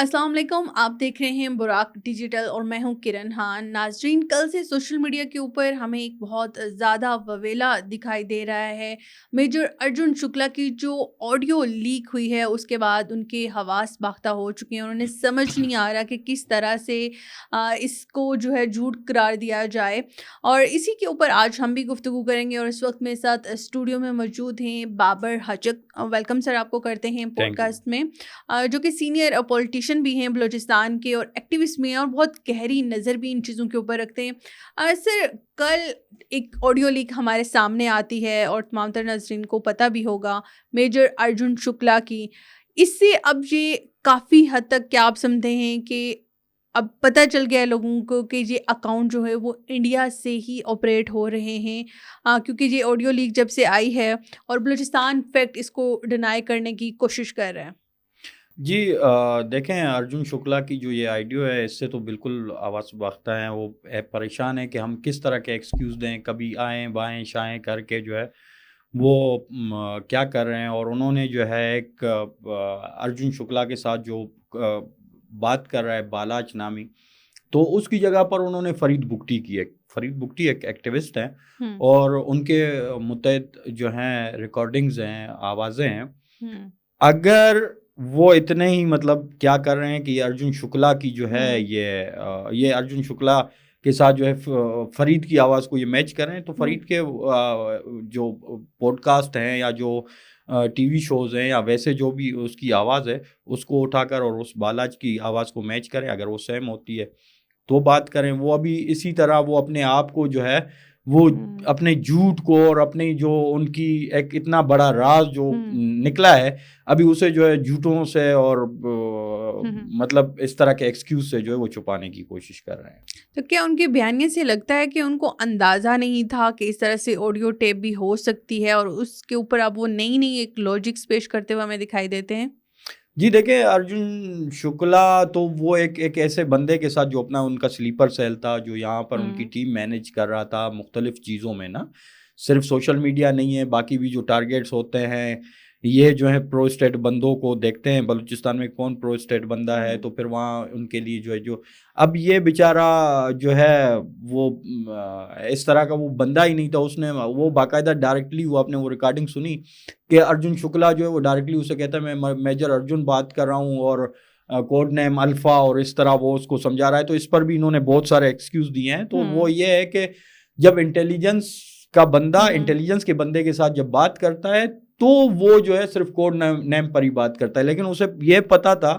السلام علیکم، آپ دیکھ رہے ہیں براق ڈیجیٹل اور میں ہوں کرن خان۔ ناظرین، کل سے سوشل میڈیا کے اوپر ہمیں ایک بہت زیادہ وویلا دکھائی دے رہا ہے۔ میجر ارجن شکلا کی جو آڈیو لیک ہوئی ہے اس کے بعد ان کے حواس باختہ ہو چکے ہیں، انہیں سمجھ نہیں آ رہا کہ کس طرح سے اس کو جو ہے جھوٹ قرار دیا جائے، اور اسی کے اوپر آج ہم بھی گفتگو کریں گے۔ اور اس وقت میرے ساتھ اسٹوڈیو میں موجود ہیں بابر حجک، ویلکم سر آپ کو کرتے ہیں پوڈ کاسٹ میں، جو کہ سینئر پولیٹیشین بھی ہیں بلوچستان کے اور ایکٹیوسٹ بھی ہیں اور بہت گہری نظر بھی ان چیزوں کے اوپر رکھتے ہیں۔ سر، کل ایک آڈیو لیک ہمارے سامنے آتی ہے اور تمام تر ناظرین کو پتہ بھی ہوگا میجر ارجن شکلا کی۔ اس سے اب یہ کافی حد تک کیا آپ سمجھتے ہیں کہ اب پتہ چل گیا ہے لوگوں کو کہ یہ اکاؤنٹ جو ہے وہ انڈیا سے ہی آپریٹ ہو رہے ہیں، کیونکہ یہ آڈیو لیک جب سے آئی ہے اور بلوچستان فیکٹ اس کو ڈینائی کرنے کی کوشش کر رہا ہے۔ جی دیکھیں، ارجن شکلا کی جو یہ آئیڈیو ہے اس سے تو بالکل آواز باختہ ہیں، وہ پریشان ہیں کہ ہم کس طرح کے ایکسکیوز دیں، کبھی آئیں بائیں شائیں کر کے جو ہے وہ کیا کر رہے ہیں۔ اور انہوں نے جو ہے ایک ارجن شکلا کے ساتھ جو بات کر رہا ہے بالاچ نامی، تو اس کی جگہ پر انہوں نے فرید بگٹی کی ہے۔ فرید بگٹی ایک ایکٹیوسٹ ہیں اور ان کے متعدد جو ہیں ریکارڈنگز ہیں، آوازیں ہیں۔ اگر وہ اتنے ہی مطلب کیا کر رہے ہیں کہ یہ ارجن شکلا کی جو ہے یہ ارجن شکلا کے ساتھ جو ہے فرید کی آواز کو یہ میچ کر رہے ہیں، تو فرید کے جو پوڈ کاسٹ ہیں یا جو ٹی وی شوز ہیں یا ویسے جو بھی اس کی آواز ہے اس کو اٹھا کر اور اس بالاج کی آواز کو میچ کریں، اگر وہ سیم ہوتی ہے تو بات کریں۔ وہ ابھی اسی طرح وہ اپنے آپ کو جو ہے وہ اپنے جھوٹ کو اور اپنی جو ان کی ایک اتنا بڑا راز جو نکلا ہے، ابھی اسے جو ہے جھوٹوں سے اور مطلب اس طرح کے ایکسکیوز سے جو ہے وہ چھپانے کی کوشش کر رہے ہیں۔ تو کیا ان کے بیانیے سے لگتا ہے کہ ان کو اندازہ نہیں تھا کہ اس طرح سے آڈیو ٹیپ بھی ہو سکتی ہے، اور اس کے اوپر اب وہ نئی ایک لاجکس پیش کرتے ہوئے ہمیں دکھائی دیتے ہیں؟ جی دیکھیں، ارجن شکلا تو وہ ایک ایسے بندے کے ساتھ جو اپنا ان کا سلیپر سیل تھا، جو یہاں پر ان کی ٹیم مینیج کر رہا تھا مختلف چیزوں میں، نا صرف سوشل میڈیا نہیں ہے، باقی بھی جو ٹارگیٹس ہوتے ہیں یہ جو ہے پرو اسٹیٹ بندوں کو دیکھتے ہیں بلوچستان میں کون پرو اسٹیٹ بندہ ہے، تو پھر وہاں ان کے لیے جو ہے جو اب یہ بیچارہ جو ہے وہ اس طرح کا وہ بندہ ہی نہیں تھا۔ اس نے وہ باقاعدہ ڈائریکٹلی وہ اپنے وہ ریکارڈنگ سنی کہ ارجن شکلا جو ہے وہ ڈائریکٹلی اسے کہتا ہے میں میجر ارجن بات کر رہا ہوں اور کوڈ نیم الفا، اور اس طرح وہ اس کو سمجھا رہا ہے۔ تو اس پر بھی انہوں نے بہت سارے ایکسکیوز دیے ہیں۔ تو وہ یہ ہے کہ جب انٹیلیجنس کا بندہ انٹیلیجنس کے بندے کے ساتھ جب بات کرتا ہے تو وہ جو ہے صرف کوڈ نیم پر ہی بات کرتا ہے، لیکن اسے یہ پتا تھا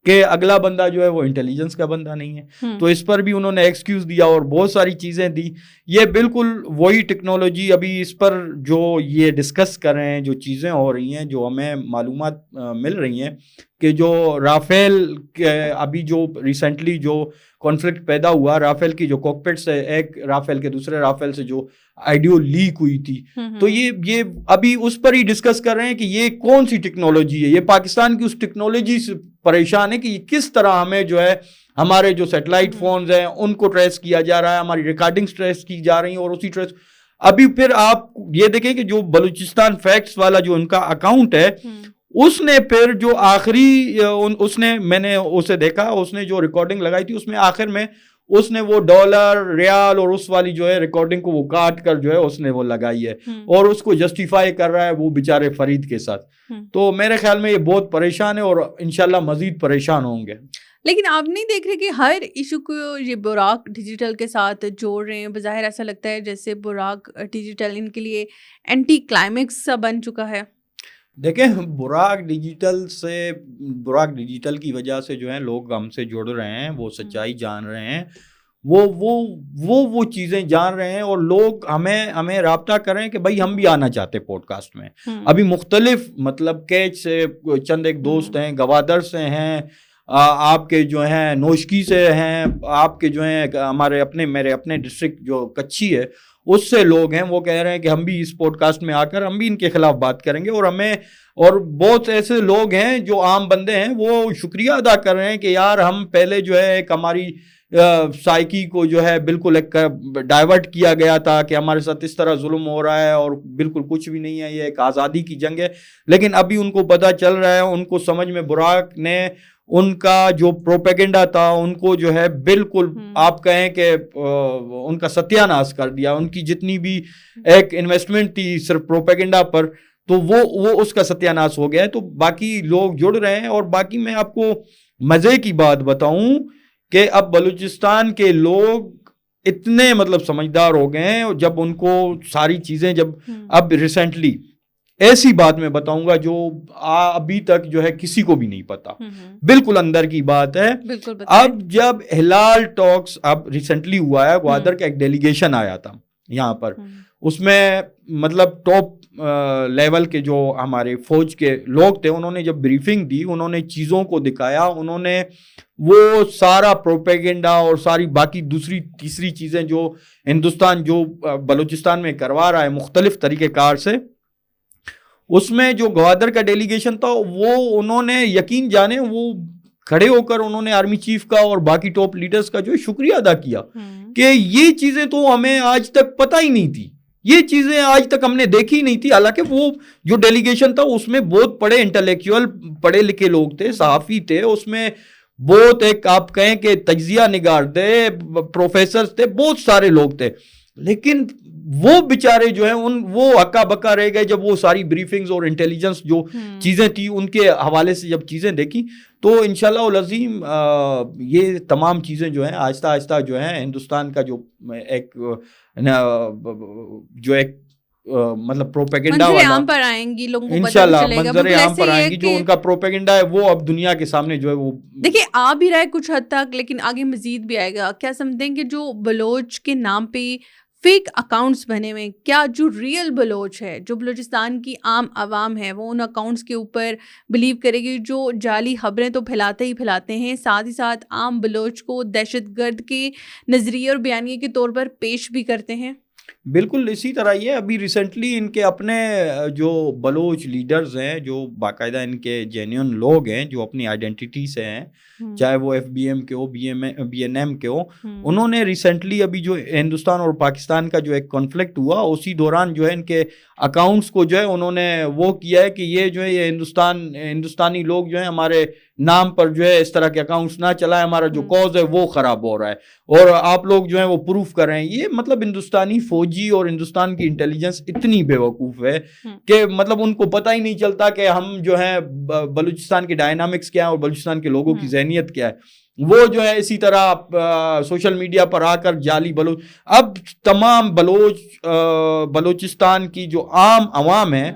کہ اگلا بندہ جو ہے وہ انٹیلیجنس کا بندہ نہیں ہے۔ تو اس پر بھی انہوں نے ایکسکیوز دیا اور بہت ساری چیزیں دی۔ یہ بالکل وہی ٹیکنالوجی ابھی اس پر جو یہ ڈسکس کر رہے ہیں، جو چیزیں ہو رہی ہیں، جو ہمیں معلومات مل رہی ہیں کہ جو رافیل کے ابھی جو ریسنٹلی جو کانفلکٹ پیدا ہوا، رافیل کی جو کاکپٹ سے ایک رافیل کے دوسرے رافیل سے جو آئیڈیو لیک ہوئی تھی، تو یہ ابھی اس پر ہی ڈسکس کر رہے ہیں کہ یہ کون سی ٹیکنالوجی ہے۔ یہ پاکستان کی اس ٹیکنالوجی سے پریشان ہے کہ یہ کس طرح ہمیں جو ہے ہمارے جو سیٹلائٹ فونز ہیں ان کو ٹریس کیا جا رہا ہے، ہماری ریکارڈنگز ٹریس کی جا رہی ہیں، اور اسی ٹریس ابھی پھر آپ یہ دیکھیں کہ جو بلوچستان فیکٹس والا جو ان کا اکاؤنٹ ہے، اس نے پھر جو آخری اس نے میں نے اسے دیکھا، اس نے جو ریکارڈنگ لگائی تھی اس میں آخر میں اس نے وہ ڈالر ریال اور اس والی جو ہے ریکارڈنگ کو وہ کاٹ کر جو ہے اس نے وہ لگائی ہے، اور اس کو جسٹیفائی کر رہا ہے وہ بیچارے فرید کے ساتھ۔ تو میرے خیال میں یہ بہت پریشان ہے اور انشاءاللہ مزید پریشان ہوں گے۔ لیکن آپ نہیں دیکھ رہے کہ ہر ایشو کو یہ براق ڈیجیٹل کے ساتھ جوڑ رہے ہیں؟ بظاہر ایسا لگتا ہے جیسے براق ڈیجیٹل ان کے لیے اینٹی کلائمیکس سا بن چکا ہے۔ دیکھیں، براق ڈیجیٹل کی وجہ سے جو ہے لوگ ہم سے جڑ رہے ہیں، وہ سچائی جان رہے ہیں، وہ چیزیں جان رہے ہیں، اور لوگ ہمیں رابطہ کر رہے ہیں کہ بھائی ہم بھی آنا چاہتے پوڈ کاسٹ میں۔ ابھی مختلف مطلب کیچ سے چند ایک دوست ہیں، گوادر سے ہیں، آپ کے جو ہیں نوشکی سے ہیں، آپ کے جو ہیں ہمارے میرے اپنے ڈسٹرکٹ جو کچھی ہے اس سے لوگ ہیں، وہ کہہ رہے ہیں کہ ہم بھی اس پوڈ کاسٹ میں آ کر ہم بھی ان کے خلاف بات کریں گے۔ اور بہت ایسے لوگ ہیں جو عام بندے ہیں وہ شکریہ ادا کر رہے ہیں کہ یار ہم پہلے جو ہے ایک ہماری سائیکی کو جو ہے بالکل ایک ڈائیورٹ کیا گیا تھا کہ ہمارے ساتھ اس طرح ظلم ہو رہا ہے اور بالکل کچھ بھی نہیں ہے، یہ ایک آزادی کی جنگ ہے۔ لیکن ابھی ان کو پتہ چل رہا ہے، ان کو سمجھ میں براق نے ان کا جو پروپیگنڈا تھا ان کو جو ہے بالکل آپ کہیں کہ ان کا ستیہ ناش کر دیا. ان کی جتنی بھی ایک انویسٹمنٹ تھی صرف پروپیگنڈا پر تو وہ اس کا ستیہ ناش ہو گیا ہے. تو باقی لوگ جڑ رہے ہیں. اور باقی میں آپ کو مزے کی بات بتاؤں کہ اب بلوچستان کے لوگ اتنے مطلب سمجھدار ہو گئے ہیں, جب ان کو ساری چیزیں جب اب ریسنٹلی ایسی بات میں بتاؤں گا جو ابھی تک جو ہے کسی کو بھی نہیں پتا, بالکل اندر کی بات ہے. اب جب ہلال ٹاکس اب ریسنٹلی ہوا ہے, گوادر کا ایک ڈیلیگیشن آیا تھا یہاں پر, اس میں مطلب ٹاپ لیول کے جو ہمارے فوج کے لوگ تھے, انہوں نے جب بریفنگ دی, انہوں نے چیزوں کو دکھایا, انہوں نے وہ سارا پروپیگنڈا اور ساری باقی دوسری تیسری چیزیں جو ہندوستان جو بلوچستان میں کروا رہا ہے مختلف طریقہ کار سے, اس میں جو گوادر کا ڈیلیگیشن تھا وہ انہوں نے یقین جانے وہ کھڑے ہو کر انہوں نے آرمی چیف کا اور باقی ٹاپ لیڈرز کا جو شکریہ ادا کیا کہ یہ چیزیں تو ہمیں آج تک پتہ ہی نہیں تھی, یہ چیزیں آج تک ہم نے دیکھی نہیں تھی. حالانکہ وہ جو ڈیلیگیشن تھا اس میں بہت بڑے انٹلیکچوئل پڑھے لکھے لوگ تھے, صحافی تھے, اس میں بہت ایک آپ کہیں کہ تجزیہ نگار تھے, پروفیسرز تھے, بہت سارے لوگ تھے. لیکن وہ بیچارے جو ہیں وہ ہکا بکا رہ گئے جب وہ ساری بریفنگز اور انٹیلیجنس جو چیزیں تھی ان کے حوالے سے جب چیزیں دیکھی. تو انشاءاللہ العظیم یہ تمام چیزیں جو ہیں آہستہ آہستہ جو ہیں ہندوستان کا جو ایک مطلب پروپیگنڈا والا عام پر آئیں گی, لوگوں کو انشاءاللہ منظر عام پر آئیں گی, جو ان کا پروپیگنڈا ہے وہ اب دنیا کے سامنے جو ہے وہ دیکھیں آ بھی رہا ہے کچھ حد تک, لیکن آگے مزید بھی آئے گا. کیا سمجھتے ہیں کہ جو بلوچ کے نام پہ فیک اکاؤنٹس بنے ہوئے, کیا جو ریئل بلوچ ہے, جو بلوچستان کی عام عوام ہے, وہ ان اکاؤنٹس کے اوپر بلیو کرے گی جو جعلی خبریں تو پھیلاتے ہی پھیلاتے ہیں, ساتھ ہی ساتھ عام بلوچ کو دہشت گرد کے نظریے اور بیانیے کے طور پر پیش بھی کرتے ہیں؟ بالکل اسی طرح یہ ابھی ریسنٹلی ان کے اپنے جو بلوچ لیڈرز ہیں جو باقاعدہ ان کے جینیون لوگ ہیں جو اپنی آئیڈینٹی سے ہیں, چاہے وہ ایف بی ایم کے ہو, بی این ایم کے ہو, انہوں نے ریسنٹلی ابھی جو ہندوستان اور پاکستان کا جو ایک کانفلکٹ ہوا اسی دوران جو ہے ان کے اکاؤنٹس کو جو ہے انہوں نے وہ کیا ہے کہ یہ جو ہے یہ ہندوستانی لوگ جو ہیں ہمارے نام پر جو ہے اس طرح کے اکاؤنٹس نہ چلائیں, ہمارا جو کاز ہے وہ خراب ہو رہا ہے اور آپ لوگ جو ہیں وہ پروف کر رہے ہیں. یہ مطلب ہندوستانی فوجی اور ہندوستان کی انٹیلیجنس اتنی بے وقوف ہے کہ مطلب ان کو پتہ ہی نہیں چلتا کہ ہم جو ہے بلوچستان کے ڈائنامکس کیا ہے اور بلوچستان کے لوگوں کی ذہنیت کیا ہے. وہ جو ہے اسی طرح سوشل میڈیا پر آ کر جعلی بلوچ, اب تمام بلوچستان کی جو عام عوام ہے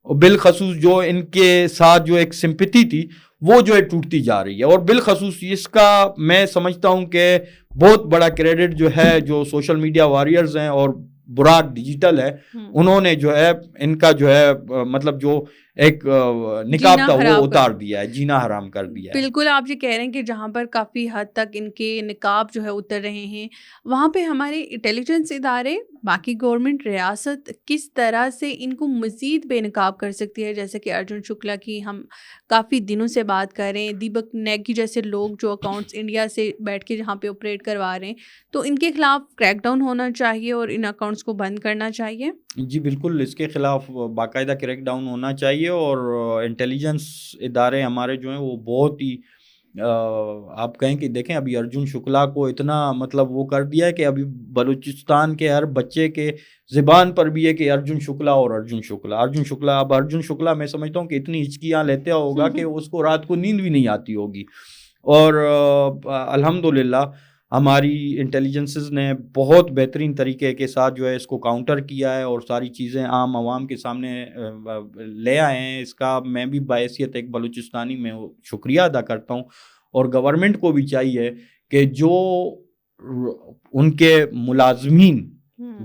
بالخصوص جو ان کے ساتھ جو ایک سمپتھی تھی وہ جو ہے ٹوٹتی جا رہی ہے. اور بالخصوص اس کا میں سمجھتا ہوں کہ بہت بڑا کریڈٹ جو ہے جو سوشل میڈیا واریئرز ہیں اور براق ڈیجیٹل ہے, انہوں نے جو ہے ان کا جو ہے مطلب جو ایک نقاب تھا وہ اتار دیا ہے, جینا حرام کر دیا ہے. بالکل آپ یہ کہہ رہے ہیں کہ جہاں پر کافی حد تک ان کے نقاب جو ہے اتر رہے ہیں, وہاں پہ ہمارے انٹیلیجنس ادارے, باقی گورنمنٹ, ریاست کس طرح سے ان کو مزید بے نقاب کر سکتی ہے؟ جیسے کہ ارجن شکلا کی ہم کافی دنوں سے بات کر رہے ہیں, دیپک نیگی جیسے لوگ جو اکاؤنٹس انڈیا سے بیٹھ کے جہاں پہ آپریٹ کروا رہے ہیں, تو ان کے خلاف کریک ڈاؤن ہونا چاہیے اور ان اکاؤنٹس کو بند کرنا چاہیے. جی بالکل, اس کے خلاف باقاعدہ کریک ڈاؤن ہونا چاہیے. اور انٹیلیجنس ادارے ہمارے جو ہیں وہ بہت ہی آپ کہیں کہ دیکھیں ابھی ارجن شکلا کو اتنا مطلب وہ کر دیا ہے کہ ابھی بلوچستان کے ہر بچے کے زبان پر بھی ہے کہ ارجن شکلا اور ارجن شکلا, ارجن شکلا. اب ارجن شکلا میں سمجھتا ہوں کہ اتنی ہچکیاں لیتے ہوگا کہ اس کو رات کو نیند بھی نہیں آتی ہوگی. اور الحمدللہ ہماری انٹیلیجنسز نے بہت بہترین طریقے کے ساتھ جو ہے اس کو کاؤنٹر کیا ہے اور ساری چیزیں عام عوام کے سامنے لے آئے ہیں. اس کا میں بھی بحیثیت ایک بلوچستانی میں شکریہ ادا کرتا ہوں. اور گورنمنٹ کو بھی چاہیے کہ جو ان کے ملازمین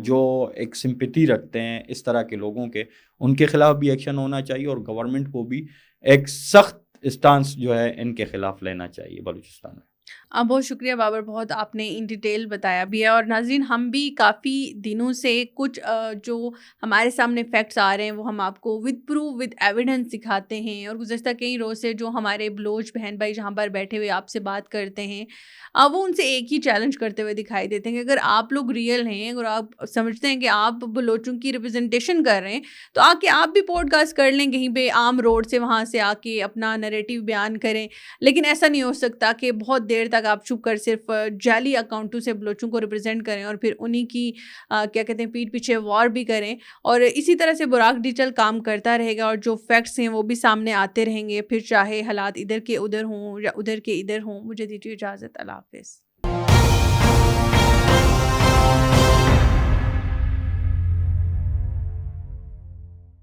جو ایک سمپیتی رکھتے ہیں اس طرح کے لوگوں کے, ان کے خلاف بھی ایکشن ہونا چاہیے اور گورنمنٹ کو بھی ایک سخت اسٹانس جو ہے ان کے خلاف لینا چاہیے بلوچستان میں. بہت شکریہ بابر، بہت آپ نے ان ڈیٹیل بتایا بھی ہے، اور ناظرین ہم بھی کافی دنوں سے کچھ جو ہمارے سامنے فیکٹس آ رہے ہیں وہ ہم آپ کو ود پروف ود ایویڈنس دکھاتے ہیں، اور گزشتہ کئی روز سے جو ہمارے بلوچ بہن بھائی جہاں پر بیٹھے ہوئے آپ سے بات کرتے ہیں، وہ ان سے ایک ہی چیلنج کرتے ہوئے دکھائی دیتے ہیں کہ اگر آپ لوگ ریئل ہیں، اگر آپ سمجھتے ہیں کہ آپ بلوچوں کی ریپرزنٹیشن کر رہے ہیں، تو آ کے آپ بھی پوڈ کاسٹ کر لیں کہیں پہ عام روڈ سے، وہاں سے آ کے اپنا نریٹیو بیان کریں۔ لیکن ایسا نہیں ہو سکتا کہ بہت دیر تک آپ چھپ کر صرف جعلی اکاؤنٹوں سے بلوچوں کو ریپرزینٹ کریں اور پھر انہی کی کیا کہتے ہیں پیٹھ پیچھے وار بھی کریں، اور اسی طرح سے براق ڈیجیٹل کام کرتا رہے گا، اور جو فیکٹس ہیں وہ بھی سامنے آتے رہیں گے، پھر چاہے حالات ادھر کے ادھر ہوں یا ادھر کے ادھر ہوں۔ مجھے دیجیے اجازت، اللہ حافظ۔